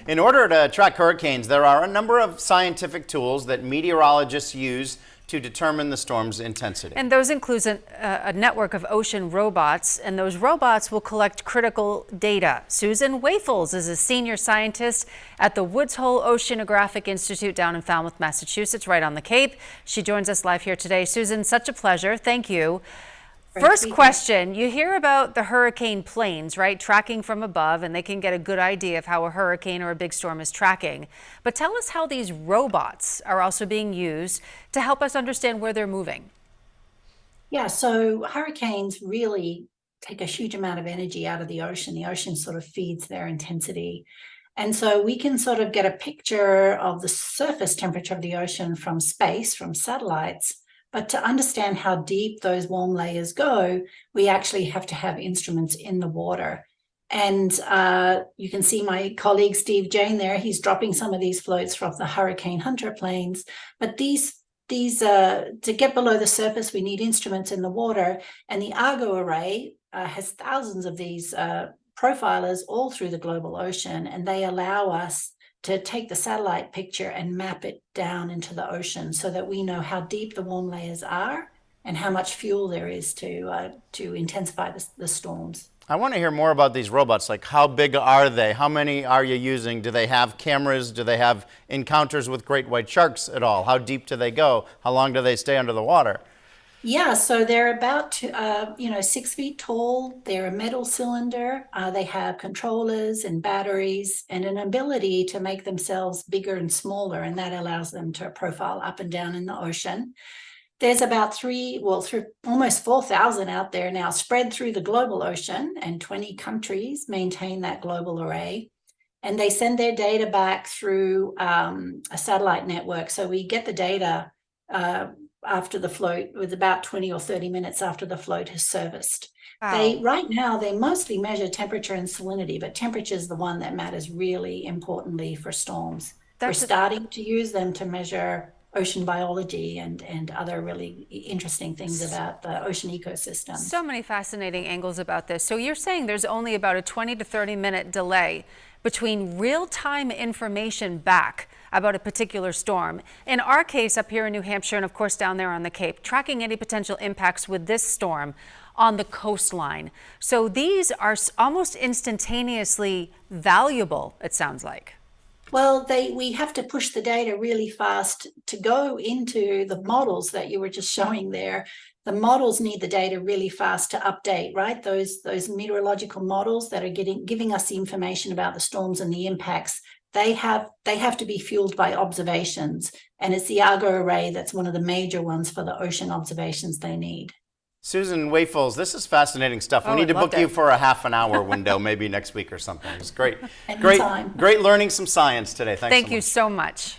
In order to track hurricanes, there are a number of scientific tools that meteorologists use to determine the storm's intensity. And those include a network of ocean robots, and those robots will collect critical data. Susan Wafels is a senior scientist at the Woods Hole Oceanographic Institute down in Falmouth, Massachusetts, right on the Cape. She joins us live here today. Susan, such a pleasure. Thank you. First question, you hear about the hurricane planes, right, tracking from above, and they can get a good idea of how a hurricane or a big storm is tracking. But tell us how these robots are also being used to help us understand where they're moving. Yeah, so hurricanes really take a huge amount of energy out of the ocean. The ocean sort of feeds their intensity. And so we can sort of get a picture of the surface temperature of the ocean from space, from satellites. But to understand how deep those warm layers go, we actually have to have instruments in the water. And you can see my colleague Steve Jane there. He's dropping some of these floats from the Hurricane Hunter planes. But these to get below the surface, we need instruments in the water. And the Argo array has thousands of these profilers all through the global ocean, and they allow us to take the satellite picture and map it down into the ocean so that we know how deep the warm layers are and how much fuel there is to intensify the storms. I want to hear more about these robots. Like, how big are they? How many are you using? Do they have cameras? Do they have encounters with great white sharks at all? How deep do they go? How long do they stay under the water? Yeah, so they're about 6 feet tall. They're a metal cylinder. They have controllers and batteries and an ability to make themselves bigger and smaller, and that allows them to profile up and down in the ocean. There's about almost 4,000 out there now spread through the global ocean, and 20 countries maintain that global array. And they send their data back through a satellite network. So we get the data after the float, with about 20 or 30 minutes after the float has serviced. Wow. Right now, they mostly measure temperature and salinity, but temperature is the one that matters really importantly for storms. We're starting to use them to measure ocean biology and other really interesting things about the ocean ecosystem. So many fascinating angles about this. So you're saying there's only about a 20 to 30 minute delay between real-time information back about a particular storm. In our case up here in New Hampshire, and of course down there on the Cape, tracking any potential impacts with this storm on the coastline. So these are almost instantaneously valuable, it sounds like. Well, we have to push the data really fast to go into the models that you were just showing there. The models need the data really fast to update, right? Those meteorological models that are giving us the information about the storms and the impacts, they have to be fueled by observations. And it's the Argo array that's one of the major ones for the ocean observations they need. Susan Wafels, this is fascinating stuff. We need to book you for a half-an-hour window, maybe next week or something. It's great. Great learning some science today. Thank you so much.